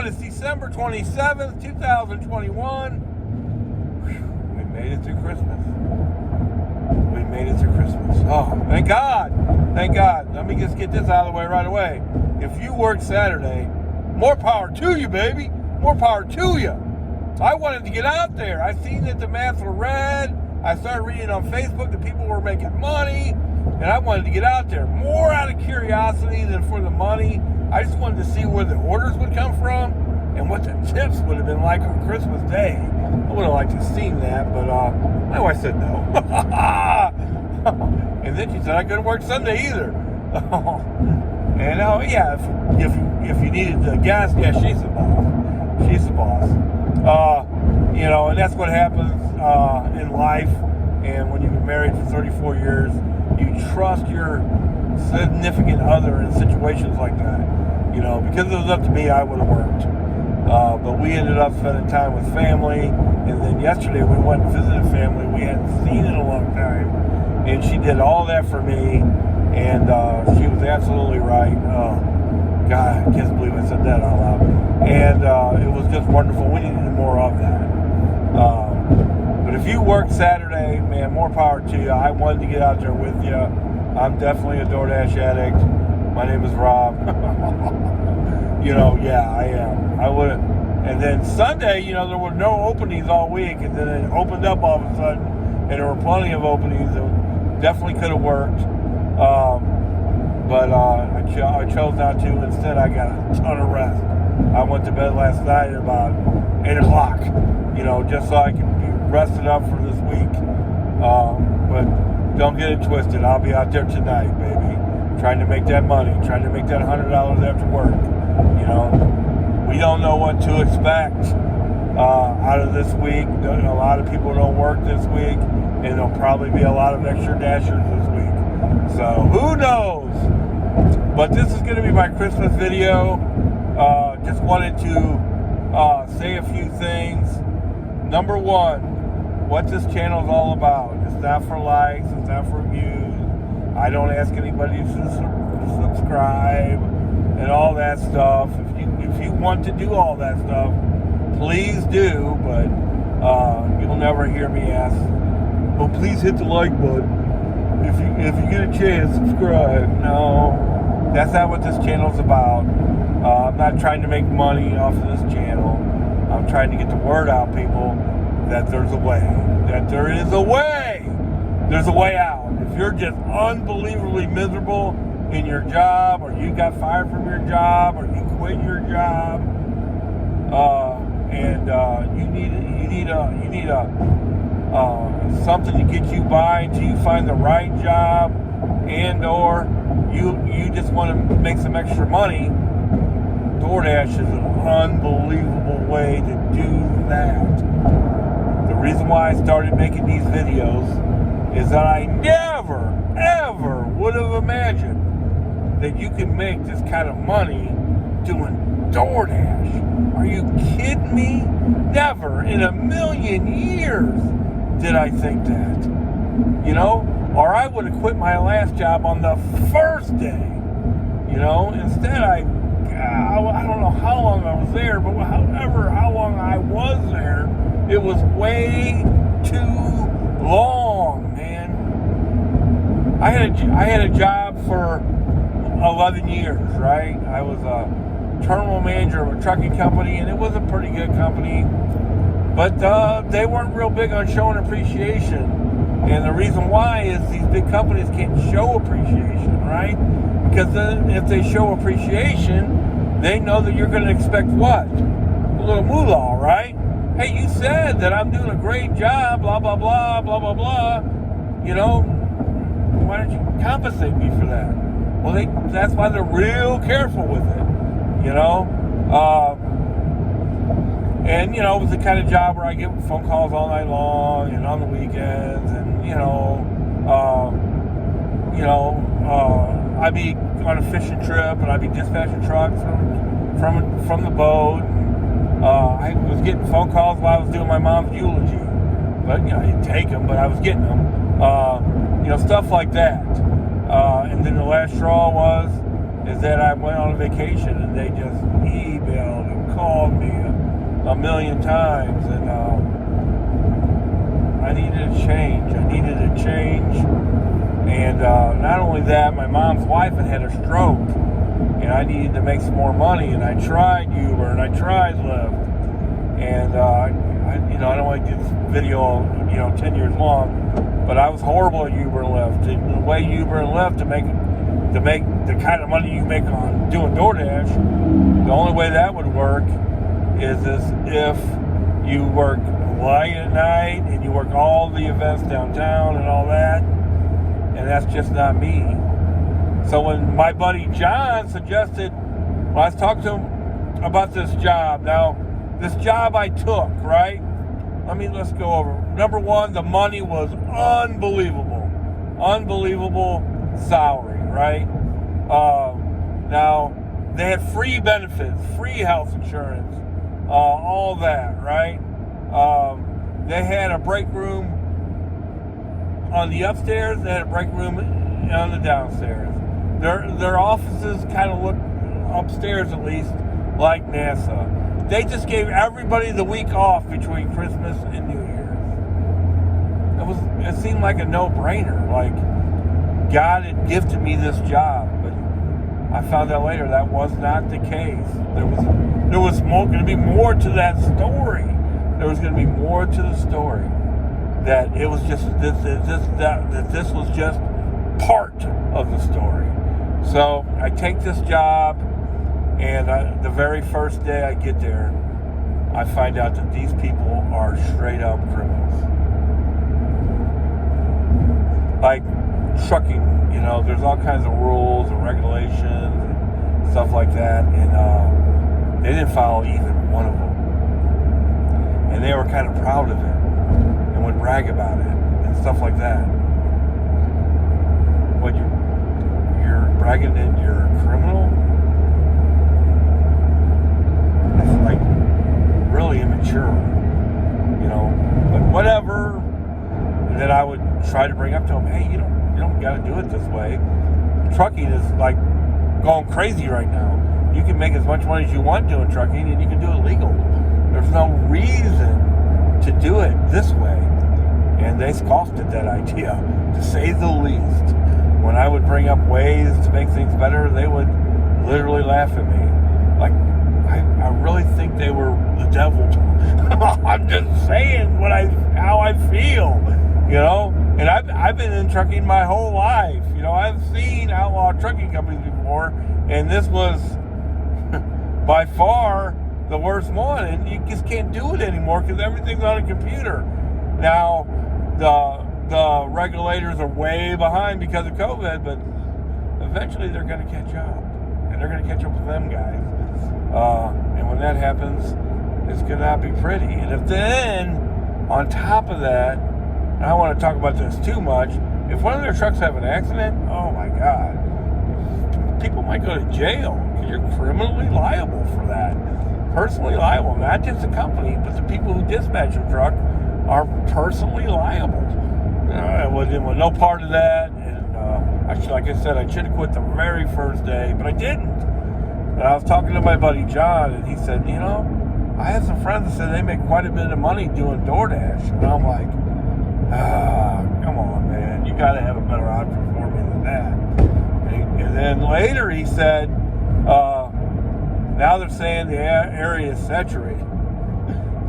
on. It's December 27th, 2021. We made it through Christmas. We made it through Christmas. Oh, thank God. Thank God. Let me just get this out of the way right away. If you work Saturday, more power to you, baby. More power to you. I wanted to get out there. I seen that the maps were red. I started reading on Facebook that people were making money, and I wanted to get out there. More out of curiosity than for the money. I just wanted to see where the orders would come from and what the tips would have been like on Christmas Day. I would have liked to have seen that, but my wife said no. And then she said I couldn't work Sunday either. And yeah, if you needed the gas, yeah, she's the boss. She's the boss. And that's what happens in life. And when you've been married for 34 years, you trust your significant other in situations like that. Because it was up to me, I would have worked. But we ended up spending time with family. And then yesterday we went and visited family we hadn't seen in a long time. And she did all that for me. And she was absolutely right. God, I can't believe I said that out loud. And it was just wonderful. We needed more of that. But if you work Saturday, man, more power to you. I wanted to get out there with you. I'm definitely a Doordash addict. My name is Rob. Yeah, I am. I would. And then Sunday, there were no openings all week, and then it opened up all of a sudden, and there were plenty of openings that definitely could have worked. But I chose not to. Instead, I got a ton of rest. I went to bed last night at about 8 o'clock, just so I could be rested up for this week. But don't get it twisted. I'll be out there tonight, baby, trying to make that money, trying to make that $100 after work. We don't know what to expect out of this week. A lot of people don't work this week, and there'll probably be a lot of extra dashers this week. So who knows? But this is going to be my Christmas video. Just wanted to say a few things. Number one, what this channel is all about. It's not for likes. It's not for views. I don't ask anybody to subscribe and all that stuff. If you want to do all that stuff, please do. But you'll never hear me ask, "Oh, please hit the like button. If you get a chance, subscribe." No, that's not what this channel's about. I'm not trying to make money off of this channel. I'm trying to get the word out, people, that there's a way. That there is a way. There's a way out. If you're just unbelievably miserable in your job, or you got fired from your job, or you quit your job, and you need something to get you by until you find the right job, and or you just want to make some extra money, Doordash is an unbelievable way to do that. The reason why I started making these videos is that I never, ever would have imagined that you can make this kind of money doing Doordash. Are you kidding me? Never in a million years did I think that. Or I would have quit my last job on the first day. Instead I don't know how long I was there, but how long I was there, it was way too long, man. I had a job for 11 years, right? I was a terminal manager of a trucking company, and it was a pretty good company, but they weren't real big on showing appreciation. And the reason why is these big companies can't show appreciation, right? Because then if they show appreciation, they know that you're going to expect what? A little moolah, right? Hey, you said that I'm doing a great job, blah, blah, blah, blah, blah, blah. Why don't you compensate me for that? Well, that's why they're real careful with it, And, it was the kind of job where I get phone calls all night long and on the weekends, and, I'd be on a fishing trip, and I'd be dispatching trucks from the boat. I was getting phone calls while I was doing my mom's eulogy. But, I didn't take them, but I was getting them. Stuff like that. And then the last straw is that I went on a vacation, and they just emailed and called me a million times, and I needed a change. And not only that, my mom's wife had a stroke, and I needed to make some more money. And I tried Uber, and I tried Lyft, and I don't want to do this video, 10 years long, but I was horrible at Uber and Lyft. And the way Uber and Lyft to make the kind of money you make on doing Doordash, the only way that would work is if you work late at night and you work all the events downtown and all that, and that's just not me. So when my buddy John suggested, when I was talking to him about this job, now this job I took, right? Let's go over. Number one, the money was unbelievable salary, right? Now they had free benefits, free health insurance, all that, right? They had a break room on the upstairs. They had a break room on the downstairs. Their offices kind of looked, upstairs at least, like NASA. They just gave everybody the week off between Christmas and New Year's. It seemed like a no-brainer. Like God had gifted me this job, but I found out later that was not the case. There was going to be more to that story. There was going to be more to the story. That it was just that this was just part of the story. So I take this job, and the very first day I get there, I find out that these people are straight up criminals. Like trucking, there's all kinds of rules and regulations and stuff like that, and they didn't follow even one of them. And they were kind of proud of it and would brag about it and stuff like that. What, you're bragging that you're a criminal? It's like really immature, but whatever. And then I would try to bring up to him, hey, you don't got to do it this way. Trucking is like going crazy right now. You can make as much money as you want doing trucking, and you can do it legal. There's no reason to do it this way. And they scoffed at that idea, to say the least. When I would bring up ways to make things better, they would literally laugh at me. Like, I really think they were the devil. I'm just saying how I feel, And I've been in trucking my whole life. I've seen outlaw trucking companies before, and this was by far the worst one. And you just can't do it anymore because everything's on a computer. Now, the regulators are way behind because of COVID, but eventually they're going to catch up, and they're going to catch up with them guys. And when that happens, it's going to not be pretty. And if then, on top of that, and I don't want to talk about this too much, if one of their trucks have an accident, oh my God, people might go to jail because you're criminally liable for that. Personally liable, not just the company, but the people who dispatch your truck are personally liable. I wasn't no part of that, and like I said, I should have quit the very first day, but I didn't. And I was talking to my buddy John, and he said, I had some friends that said they make quite a bit of money doing Doordash, and I'm like, come on, man, you got to have a better option for me than that. And then later he said, now they're saying the area is saturated.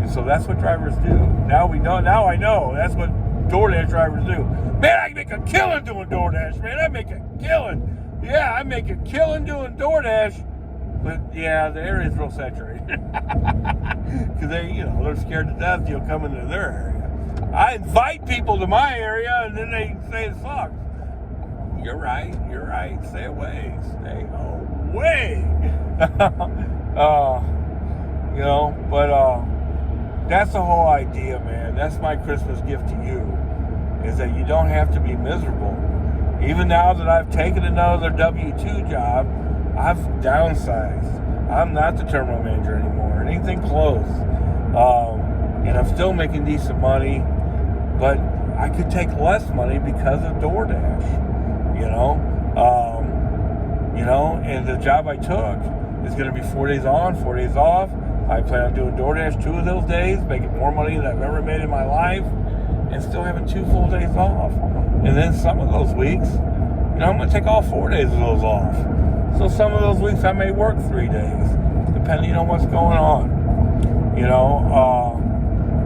And so that's what drivers do. Now I know that's what Doordash drivers do. Man, I make a killing doing Doordash, man. I make a killing. Yeah, I make a killing doing Doordash. But yeah, the area is real saturated. Because they're scared to death you'll come into their area. I invite people to my area, and then they say it sucks. You're right. Stay away. Stay away. But that's the whole idea, man. That's my Christmas gift to you, is that you don't have to be miserable. Even now that I've taken another W-2 job, I've downsized. I'm not the terminal manager anymore, anything close. And I'm still making decent money, but I could take less money because of Doordash, and the job I took is going to be 4 days on, 4 days off, I plan on doing DoorDash 2 of those days, making more money than I've ever made in my life, and still having 2 full days off. And then some of those weeks, I'm going to take all 4 days of those off. So some of those weeks I may work 3 days, depending on what's going on.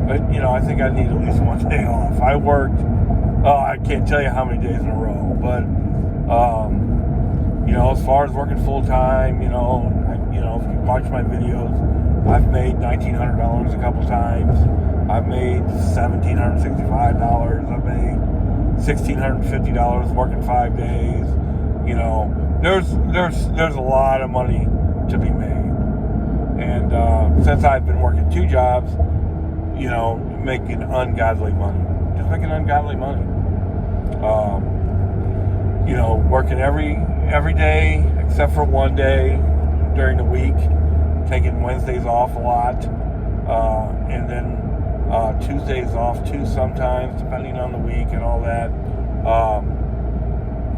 But I think I need at least 1 day off. I worked, I can't tell you how many days in a row, but as far as working full time, if you watch my videos, I've made $1,900 a couple times. I've made $1,765. I've made $1,650 working 5 days. There's a lot of money to be made. And since I've been working 2 jobs, making ungodly money. Just making ungodly money. Working every day except for 1 day during the week, taking Wednesdays off a lot, and then Tuesdays off too sometimes, depending on the week and all that.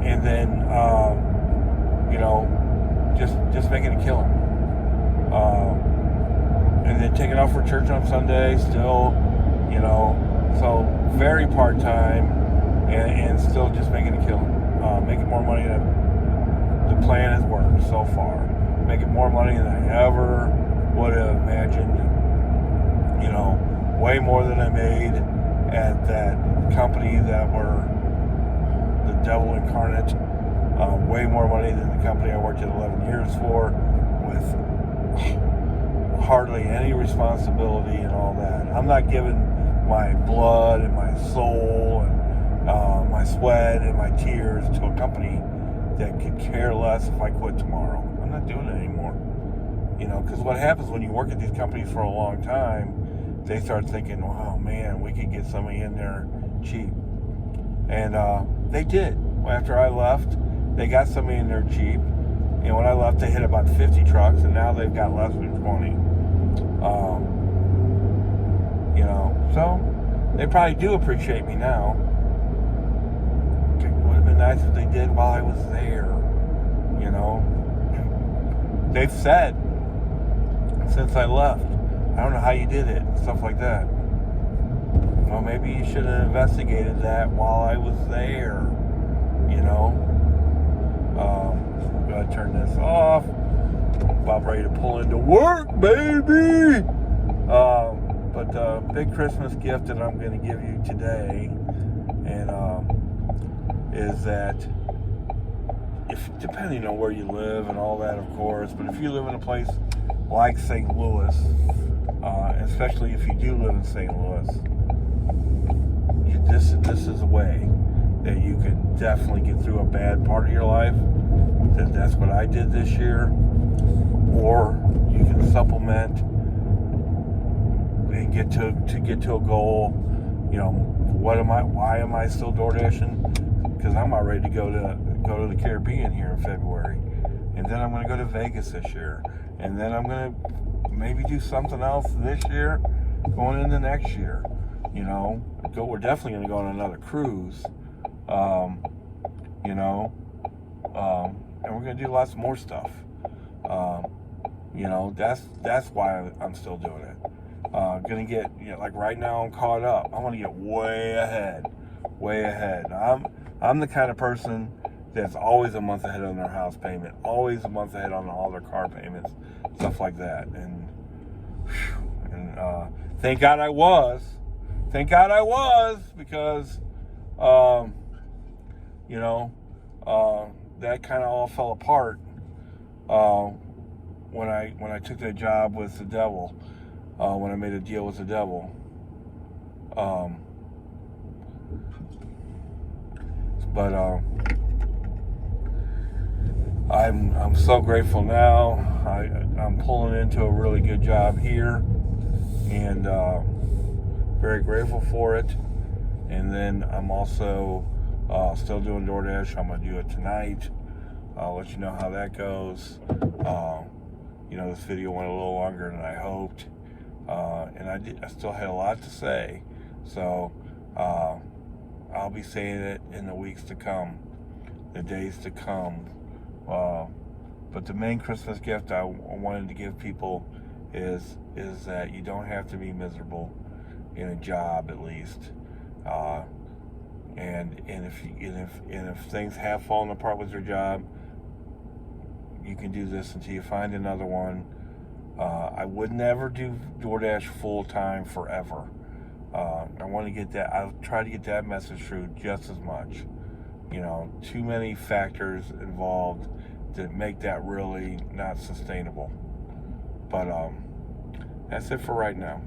And then just making a killing. And then taking off for church on Sunday still, so very part-time and still just making a killing. Making more money than the plan has worked so far. Making more money than I ever would have imagined. Way more than I made at that company that were the devil incarnate. Way more money than the company I worked at 11 years for, with hardly any responsibility and all that. I'm not giving my blood and my soul and my sweat and my tears to a company that could care less if I quit tomorrow. I'm not doing it anymore. Because what happens when you work at these companies for a long time, they start thinking, wow, man, we could get somebody in there cheap. And they did. After I left, they got somebody in there cheap. And when I left, they hit about 50 trucks, and now they've got less than 20. So they probably do appreciate me now. It would have been nice if they did while I was there. They've said since I left, I don't know how you did it, and stuff like that. Well, maybe you should have investigated that while I was there. I'm gonna turn this off. I'm about ready to pull into work, baby. But the big Christmas gift that I'm going to give you today, and is that if, depending on where you live and all that, of course, but if you live in a place like St. Louis, especially if you do live in St. Louis, this is a way that you can definitely get through a bad part of your life. That's what I did this year. Or you can supplement and get to a goal. Why am I still door dashing? Because I'm about ready to go to the Caribbean here in February, and then I'm going to go to Vegas this year, and then I'm going to maybe do something else this year, going into next year. We're definitely going to go on another cruise. And we're going to do lots more stuff. That's why I'm still doing it. Gonna get, like right now I'm caught up. I want to get way ahead. I'm the kind of person that's always a month ahead on their house payment, always a month ahead on all their car payments, stuff like that. And thank God I was, because that kind of all fell apart when I took that job with the devil, when I made a deal with the devil. But I'm so grateful now. I'm pulling into a really good job here, and very grateful for it. And then I'm also still doing DoorDash. I'm gonna do it tonight. I'll let you know how that goes. This video went a little longer than I hoped, and I still had a lot to say, so I'll be saying it in the weeks to come, the days to come. But the main Christmas gift I wanted to give people is that you don't have to be miserable in a job, at least. And if things have fallen apart with your job, you can do this until you find another one. I would never do DoorDash full time forever. I want to get that. I'll try to get that message through just as much. Too many factors involved to make that really not sustainable. But that's it for right now.